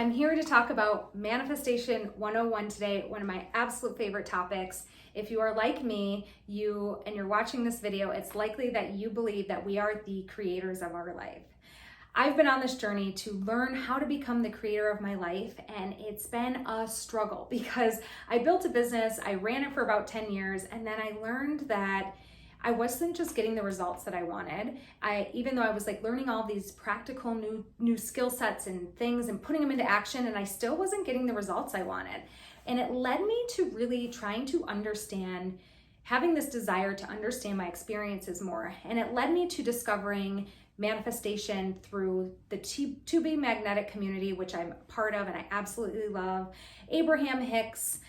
I'm here to talk about Manifestation 101 today, one of my absolute favorite topics. If you are like me, and you're watching this video, it's likely that you believe that we are the creators of our life. I've been on this journey to learn how to become the creator of my life, and it's been a struggle because I built a business, I ran it for about 10 years, and then I learned that I wasn't just getting the results that I wanted. Even though I was learning all these practical new skill sets and things and putting them into action, and I still wasn't getting the results I wanted. And it led me to really trying to understand, having this desire to understand my experiences more. And it led me to discovering manifestation through the 2B magnetic community, which I'm part of and I absolutely love. Abraham Hicks,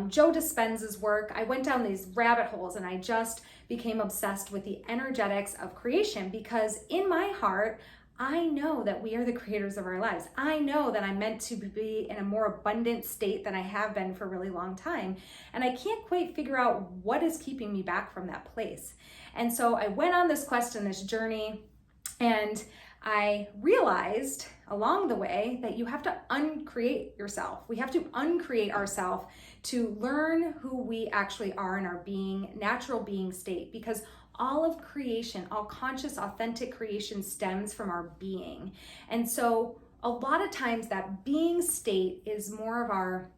Joe Dispenza's work. I went down these rabbit holes and I just became obsessed with the energetics of creation, because in my heart, I know that we are the creators of our lives. I know that I'm meant to be in a more abundant state than I have been for a really long time. And I can't quite figure out what is keeping me back from that place. And so I went on this quest and this journey, and I realized along the way that you have to uncreate yourself. We have to uncreate ourselves to learn who we actually are in our natural being state, because all of creation, all conscious, authentic creation stems from our being. And so a lot of times that being state is more of our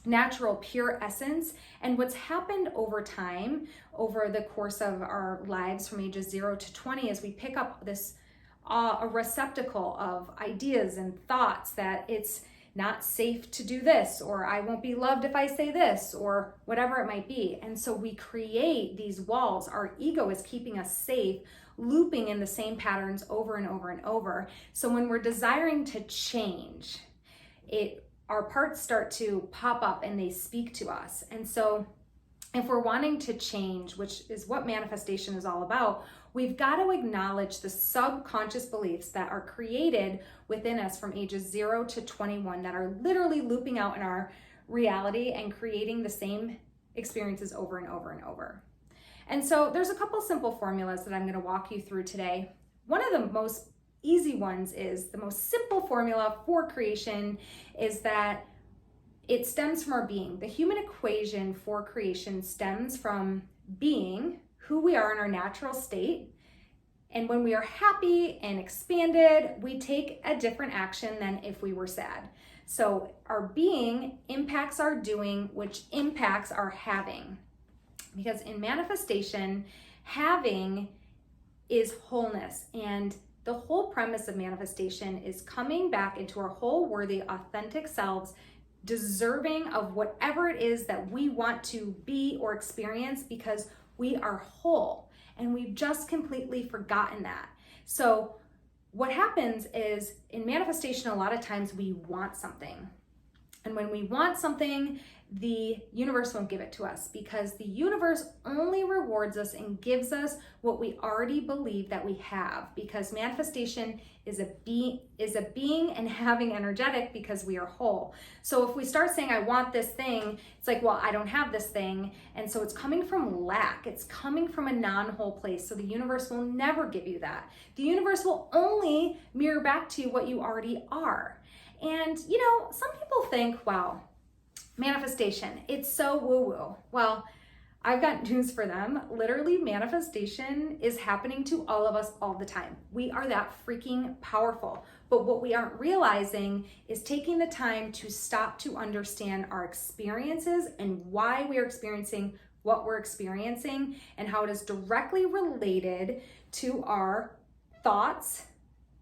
natural, pure essence. And what's happened over time, over the course of our lives from ages 0 to 20, is we pick up this a receptacle of ideas and thoughts that it's not safe to do this, or I won't be loved if I say this, or whatever it might be. And so we create these walls. Our ego is keeping us safe, looping in the same patterns over and over and over. So when we're desiring to change, our parts start to pop up and they speak to us. And so if we're wanting to change, which is what manifestation is all about, we've got to acknowledge the subconscious beliefs that are created within us from ages 0 to 21 that are literally looping out in our reality and creating the same experiences over and over and over. And so there's a couple simple formulas that I'm going to walk you through today. One of the most easy ones is the most simple formula for creation is that it stems from our being. The human equation for creation stems from being who we are in our natural state. And when we are happy and expanded, we take a different action than if we were sad. So our being impacts our doing, which impacts our having. Because in manifestation, having is wholeness. And the whole premise of manifestation is coming back into our whole, worthy, authentic selves, deserving of whatever it is that we want to be or experience, because we are whole and we've just completely forgotten that. So what happens is in manifestation, a lot of times we want something. And when we want something, the universe won't give it to us, because the universe only rewards us and gives us what we already believe that we have, because manifestation is a being and having energetic, because we are whole. So if we start saying, I want this thing, it's like, well, I don't have this thing. And so it's coming from lack. It's coming from a non-whole place. So the universe will never give you that. The universe will only mirror back to you what you already are. And some people think, wow, manifestation, it's so woo-woo. Well, I've got news for them. Literally, manifestation is happening to all of us all the time. We are that freaking powerful. But what we aren't realizing is taking the time to stop to understand our experiences and why we are experiencing what we're experiencing, and how it is directly related to our thoughts,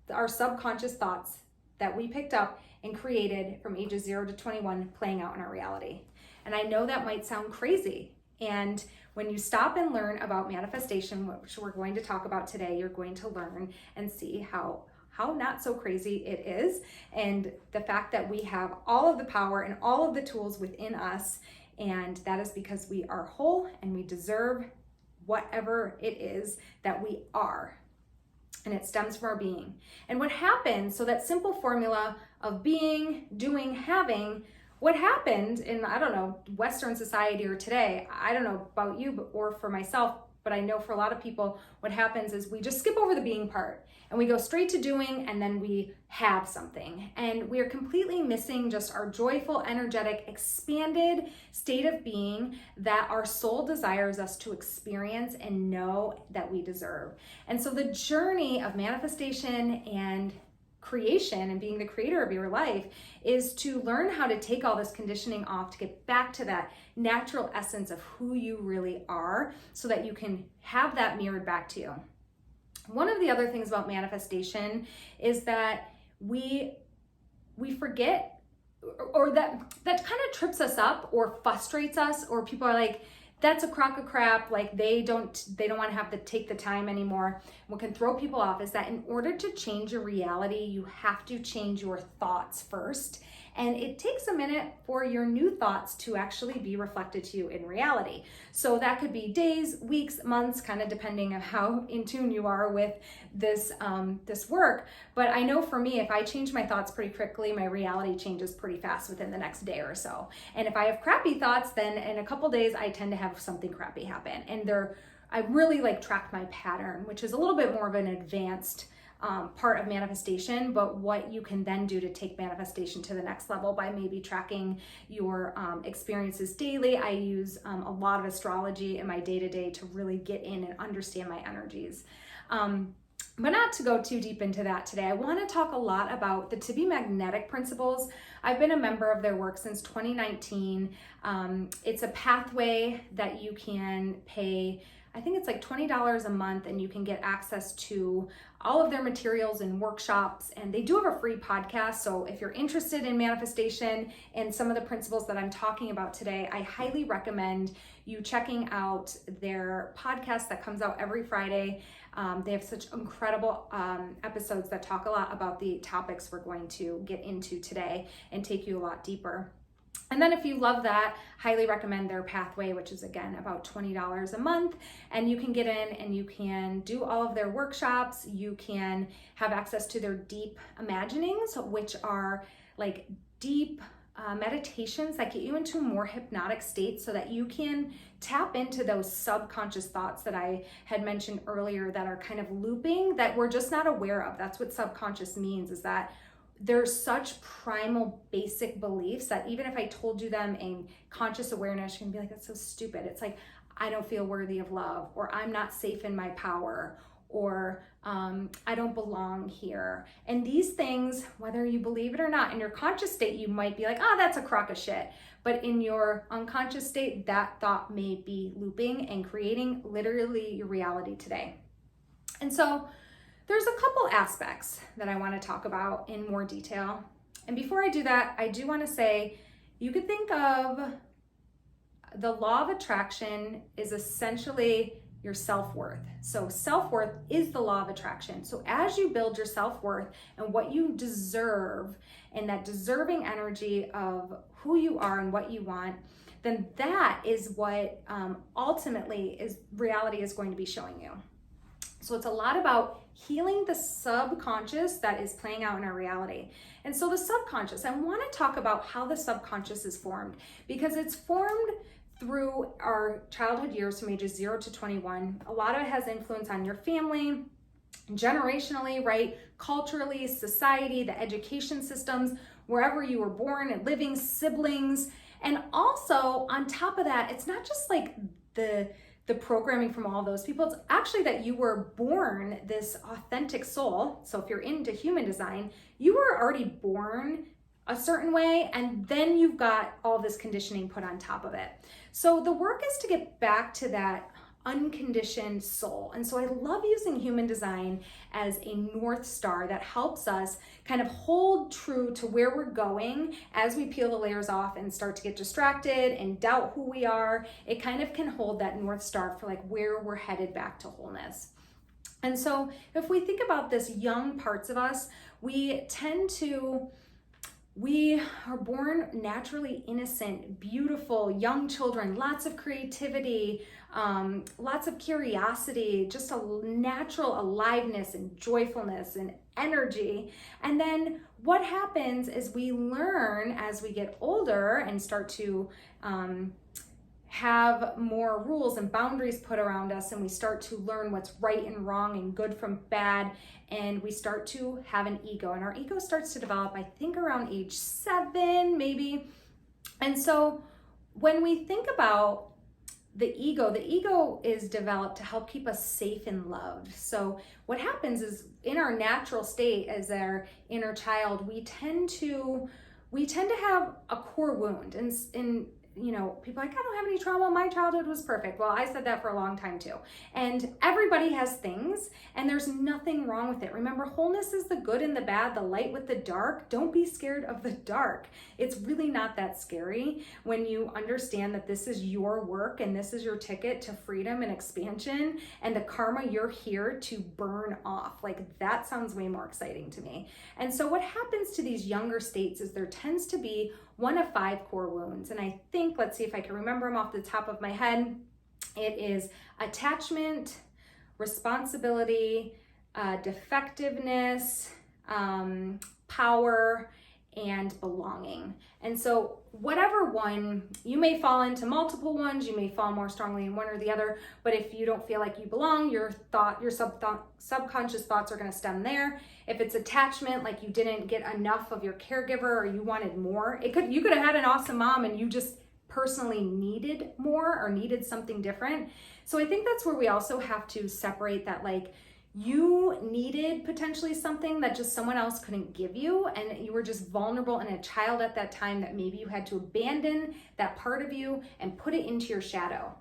our subconscious thoughts that we picked up and created from ages 0 to 21 playing out in our reality. And I know that might sound crazy. And when you stop and learn about manifestation, which we're going to talk about today, you're going to learn and see how not so crazy it is. And the fact that we have all of the power and all of the tools within us. And that is because we are whole and we deserve whatever it is that we are. And it stems from our being. And what happens, so that simple formula of being, doing, having, what happened in, Western society or today, I don't know about you, or for myself, but I know for a lot of people, what happens is we just skip over the being part and we go straight to doing, and then we have something. And we are completely missing just our joyful, energetic, expanded state of being that our soul desires us to experience and know that we deserve. And so the journey of manifestation and creation and being the creator of your life is to learn how to take all this conditioning off, to get back to that natural essence of who you really are, so that you can have that mirrored back to you. One of the other things about manifestation is that we forget, or that kind of trips us up or frustrates us, or people are like, that's a crock of crap, like they don't want to have to take the time anymore. What can throw people off is that in order to change your reality, you have to change your thoughts first. And it takes a minute for your new thoughts to actually be reflected to you in reality. So that could be days, weeks, months, kind of depending on how in tune you are with this work. But I know for me, if I change my thoughts pretty quickly, my reality changes pretty fast within the next day or so. And if I have crappy thoughts, then in a couple days, I tend to have something crappy happen. And I really track my pattern, which is a little bit more of an advanced part of manifestation, but what you can then do to take manifestation to the next level by maybe tracking your experiences daily. I use a lot of astrology in my day-to-day to really get in and understand my energies. But not to go too deep into that today, I want to talk a lot about the To Be Magnetic principles. I've been a member of their work since 2019. It's a pathway that you can pay, I think it's like $20 a month, and you can get access to all of their materials and workshops. And they do have a free podcast. So if you're interested in manifestation and some of the principles that I'm talking about today, I highly recommend you checking out their podcast that comes out every Friday. They have such incredible episodes that talk a lot about the topics we're going to get into today and take you a lot deeper. And then if you love that, highly recommend their pathway, which is again about $20 a month. And you can get in and you can do all of their workshops. You can have access to their deep imaginings, which are like deep meditations that get you into a more hypnotic state so that you can tap into those subconscious thoughts that I had mentioned earlier that are kind of looping that we're just not aware of. That's what subconscious means, is that there's such primal basic beliefs that even if I told you them in conscious awareness, you can be like, that's so stupid. It's like, I don't feel worthy of love, or I'm not safe in my power, or I don't belong here. And these things, whether you believe it or not, in your conscious state, you might be like, oh, that's a crock of shit. But in your unconscious state, that thought may be looping and creating literally your reality today. And so there's a couple aspects that I want to talk about in more detail. And before I do that, I do want to say, you could think of the law of attraction is essentially your self-worth. So self-worth is the law of attraction. So as you build your self-worth and what you deserve, and that deserving energy of who you are and what you want, then that is what ultimately is reality is going to be showing you. So it's a lot about healing the subconscious that is playing out in our reality. And so the subconscious, I want to talk about how the subconscious is formed, because it's formed through our childhood years from ages 0 to 21. A lot of it has influence on your family, generationally, right? Culturally, society, the education systems, wherever you were born and living, siblings. And also on top of that, it's not just like the programming from all those people. It's actually that you were born this authentic soul. So if you're into human design, you were already born a certain way, and then you've got all this conditioning put on top of it. So the work is to get back to that unconditioned soul. And so I love using human design as a North Star that helps us kind of hold true to where we're going as we peel the layers off and start to get distracted and doubt who we are. It kind of can hold that North Star for like where we're headed back to wholeness. And so if we think about this young parts of us, we are born naturally innocent, beautiful, young children, lots of creativity, lots of curiosity, just a natural aliveness and joyfulness and energy. And then what happens is we learn as we get older and start to have more rules and boundaries put around us, and we start to learn what's right and wrong and good from bad, and we start to have an ego, and our ego starts to develop, I think, around age 7 maybe. And so when we think about the ego is developed to help keep us safe and loved. So what happens is, in our natural state as our inner child, we tend to have a core wound. And you know, people are like, I don't have any trauma, my childhood was perfect. Well, I said that for a long time too. And everybody has things, and there's nothing wrong with it. Remember, wholeness is the good and the bad, the light with the dark. Don't be scared of the dark. It's really not that scary when you understand that this is your work and this is your ticket to freedom and expansion, and the karma you're here to burn off. Like, that sounds way more exciting to me. And so what happens to these younger states is there tends to be one of 5 core wounds. And I think, let's see if I can remember them off the top of my head. It is attachment, responsibility, defectiveness, power, and belonging. And so whatever one, you may fall into multiple ones, you may fall more strongly in one or the other, but if you don't feel like you belong, your subconscious thoughts are going to stem there. If it's attachment, like you didn't get enough of your caregiver or you wanted more, you could have had an awesome mom and you just personally needed more or needed something different. So I think that's where we also have to separate that, like, you needed potentially something that just someone else couldn't give you, and you were just vulnerable and a child at that time that maybe you had to abandon that part of you and put it into your shadow.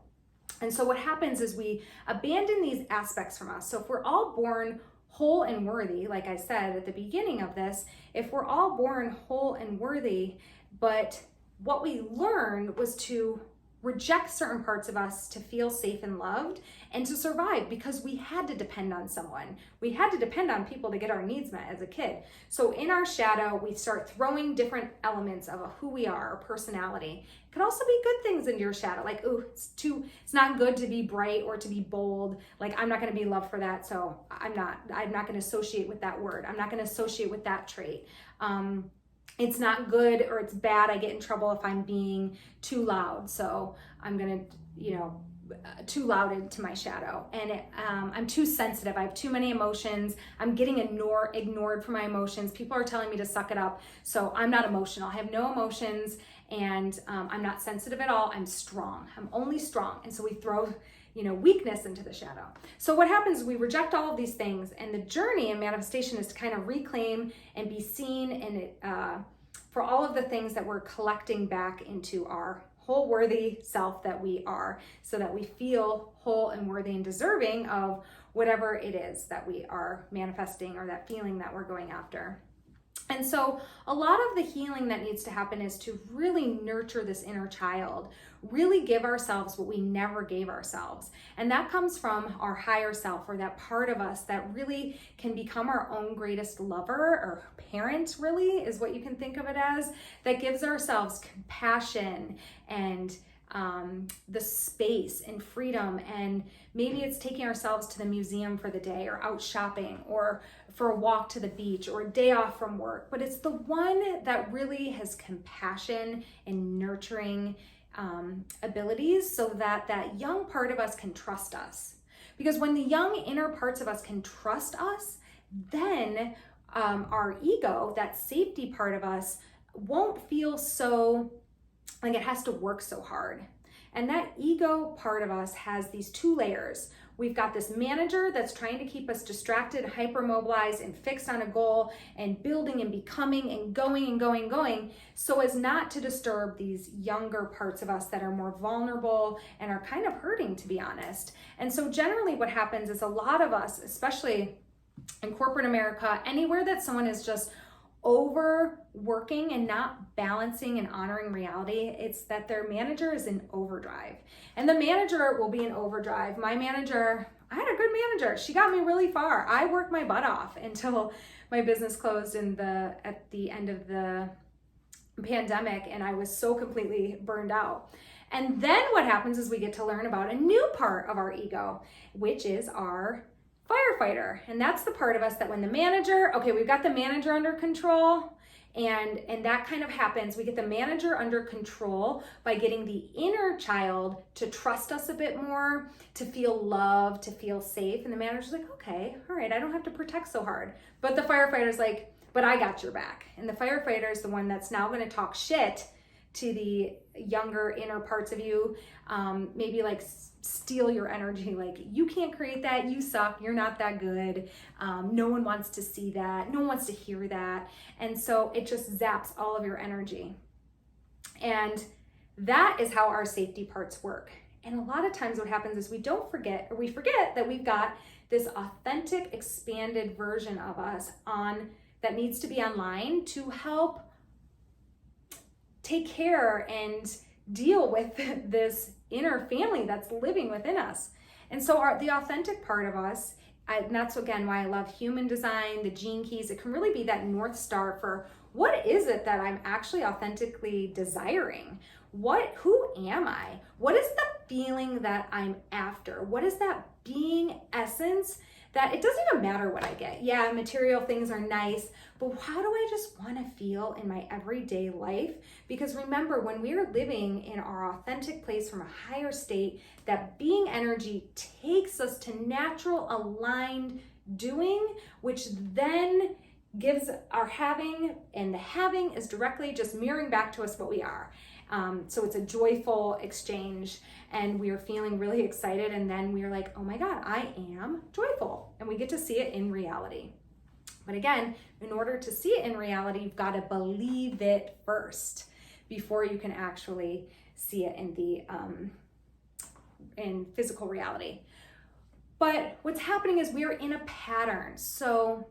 And so what happens is we abandon these aspects from us. So if we're all born whole and worthy, like I said at the beginning of this, if we're all born whole and worthy, but what we learned was to reject certain parts of us to feel safe and loved and to survive, because we had to depend on someone. We had to depend on people to get our needs met as a kid. So in our shadow, we start throwing different elements of who we are, our personality. It could also be good things into your shadow, like, ooh, it's not good to be bright or to be bold. Like, I'm not going to be loved for that, so I'm not going to associate with that word. I'm not going to associate with that trait. It's not good or it's bad. I get in trouble if I'm being too loud. So I'm going to, too loud into my shadow. And I'm too sensitive. I have too many emotions. I'm getting ignored for my emotions. People are telling me to suck it up. So I'm not emotional. I have no emotions, and I'm not sensitive at all. I'm strong. I'm only strong. And so we throw weakness into the shadow. So what happens is we reject all of these things, and the journey in manifestation is to kind of reclaim and be seen and for all of the things that we're collecting back into our whole worthy self that we are, so that we feel whole and worthy and deserving of whatever it is that we are manifesting or that feeling that we're going after. And so a lot of the healing that needs to happen is to really nurture this inner child, really give ourselves what we never gave ourselves. And that comes from our higher self, or that part of us that really can become our own greatest lover or parent, really is what you can think of it as, that gives ourselves compassion and the space and freedom. And maybe it's taking ourselves to the museum for the day, or out shopping, or for a walk to the beach, or a day off from work. But it's the one that really has compassion and nurturing abilities, so that that young part of us can trust us. Because when the young inner parts of us can trust us, then our ego, that safety part of us, won't feel so like it has to work so hard. And that ego part of us has these 2 layers. We've got this manager that's trying to keep us distracted, hypermobilized, and fixed on a goal, and building and becoming and going, so as not to disturb these younger parts of us that are more vulnerable and are kind of hurting, to be honest. And so generally what happens is a lot of us, especially in corporate America, anywhere that someone is just overworking and not balancing and honoring reality, it's that their manager is in overdrive. And the manager will be in overdrive. My manager, I had a good manager. She got me really far. I worked my butt off until my business closed at the end of the pandemic, and I was so completely burned out. And then what happens is we get to learn about a new part of our ego, which is our firefighter. And that's the part of us that when the manager, okay, we've got the manager under control, And that kind of happens. We get the manager under control by getting the inner child to trust us a bit more, to feel loved, to feel safe. And the manager's like, okay, all right, I don't have to protect so hard. But the firefighter's like, but I got your back. And the firefighter is the one that's now going to talk shit to the younger inner parts of you, maybe like steal your energy, like you can't create that, you suck, you're not that good, no one wants to see that, no one wants to hear that. And so it just zaps all of your energy. And that is how our safety parts work. And a lot of times what happens is we forget that we've got this authentic, expanded version of us that needs to be online to help take care and deal with this inner family that's living within us. And so the authentic part of us, and that's again why I love human design, the gene keys, it can really be that North Star for what is it that I'm actually authentically desiring? Who am I? What is the feeling that I'm after? What is that being essence that it doesn't even matter what I get? Yeah, material things are nice, but how do I just want to feel in my everyday life? Because remember, when we're living in our authentic place from a higher state, that being energy takes us to natural aligned doing, which then gives our having, and the having is directly just mirroring back to us what we are. So it's a joyful exchange, and we are feeling really excited, and then we are like, oh my God, I am joyful, and we get to see it in reality. But again, in order to see it in reality, you've got to believe it first before you can actually see it in physical reality. But what's happening is we are in a pattern. So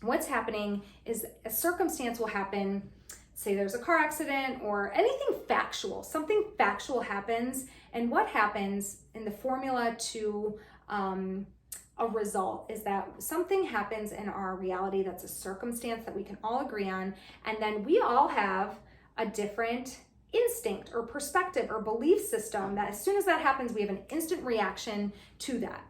what's happening is a circumstance will happen. Say there's a car accident or anything factual, something factual happens. And what happens in the formula to a result is that something happens in our reality that's a circumstance that we can all agree on. And then we all have a different instinct or perspective or belief system that as soon as that happens, we have an instant reaction to that.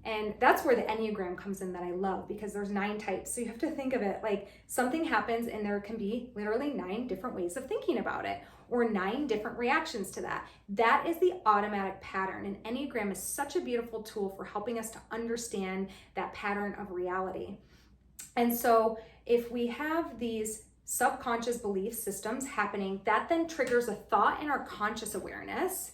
And that's where the Enneagram comes in that I love, because there's 9 types. So you have to think of it like something happens and there can be literally 9 different ways of thinking about it, or 9 different reactions to that. That is the automatic pattern. And Enneagram is such a beautiful tool for helping us to understand that pattern of reality. And so if we have these subconscious belief systems happening, that then triggers a thought in our conscious awareness,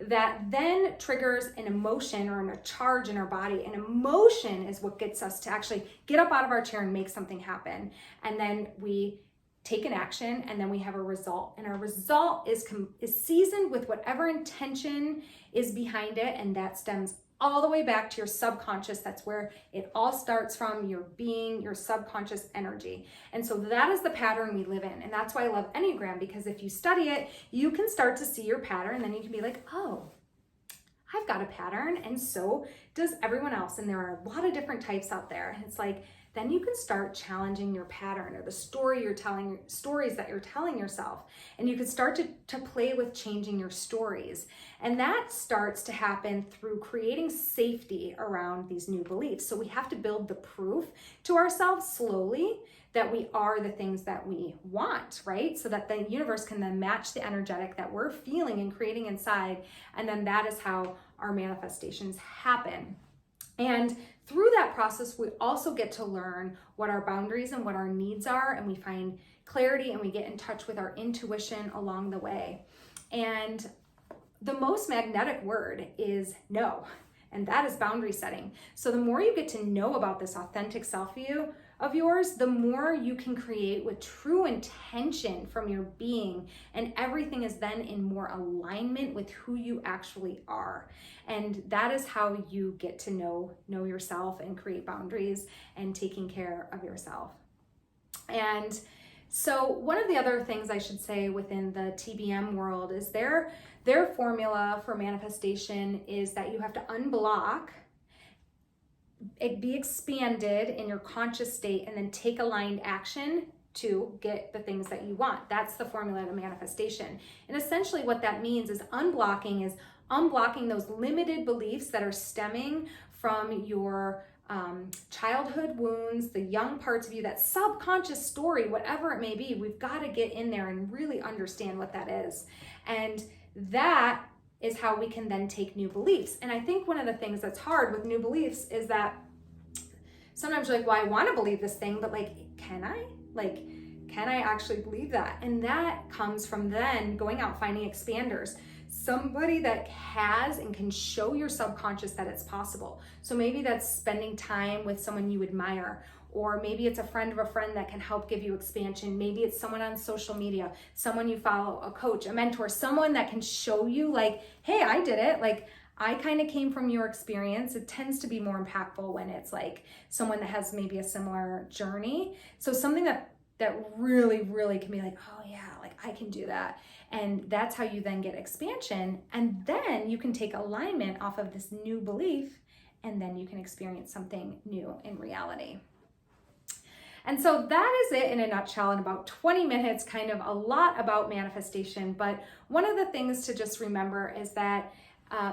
that then triggers an emotion or a charge in our body. And emotion is what gets us to actually get up out of our chair and make something happen. And then we take an action, and then we have a result. And our result is seasoned with whatever intention is behind it, and that stems all the way back to your subconscious. That's where it all starts from, your being, your subconscious energy. And so that is the pattern we live in. And that's why I love Enneagram, because if you study it, you can start to see your pattern, and then you can be like, oh, I've got a pattern, and so does everyone else. And there are a lot of different types out there. And it's like, then you can start challenging your pattern or the stories that you're telling yourself. And you can start to play with changing your stories. And that starts to happen through creating safety around these new beliefs. So we have to build the proof to ourselves slowly that we are the things that we want, right? So that the universe can then match the energetic that we're feeling and creating inside. And then that is how our manifestations happen. And through that process, we also get to learn what our boundaries and what our needs are, and we find clarity, and we get in touch with our intuition along the way. And the most magnetic word is no, and that is boundary setting. So the more you get to know about this authentic self view of yours, the more you can create with true intention from your being, and everything is then in more alignment with who you actually are. And that is how you get to know yourself and create boundaries and taking care of yourself. And so one of the other things I should say within the TBM world is their formula for manifestation is that you have to unblock, be expanded in your conscious state, and then take aligned action to get the things that you want. That's the formula to manifestation. And essentially what that means is unblocking those limited beliefs that are stemming from your childhood wounds, the young parts of you, that subconscious story, whatever it may be. We've got to get in there and really understand what that is. And that is how we can then take new beliefs. And I think one of the things that's hard with new beliefs is that sometimes you're like, well, I want to believe this thing, but like, can I? Like, can I actually believe that? And that comes from then going out, finding expanders. Somebody that has and can show your subconscious that it's possible. So maybe that's spending time with someone you admire, or maybe it's a friend of a friend that can help give you expansion. Maybe it's someone on social media, someone you follow, a coach, a mentor, someone that can show you like, hey, I did it. Like, I kind of came from your experience. It tends to be more impactful when it's like someone that has maybe a similar journey. So something that really, really can be like, oh yeah, like I can do that. And that's how you then get expansion. And then you can take alignment off of this new belief, and then you can experience something new in reality. And so that is it in a nutshell, in about 20 minutes, kind of a lot about manifestation. But one of the things to just remember is that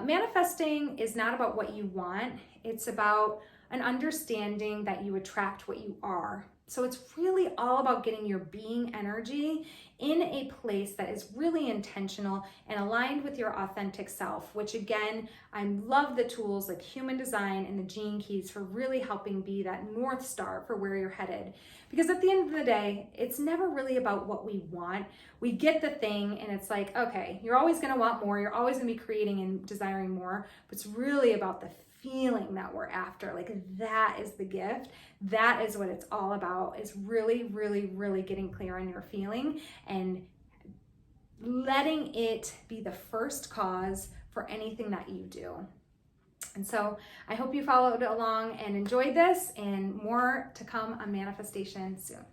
manifesting is not about what you want. It's about an understanding that you attract what you are. So it's really all about getting your being energy in a place that is really intentional and aligned with your authentic self, which again, I love the tools like human design and the gene keys for really helping be that North Star for where you're headed. Because at the end of the day, it's never really about what we want. We get the thing and it's like, okay, you're always gonna want more. You're always gonna be creating and desiring more, but it's really about the feeling that we're after. Like, that is the gift. That is what it's all about, is really, really, really getting clear on your feeling and letting it be the first cause for anything that you do. And so I hope you followed along and enjoyed this, and more to come on manifestation soon.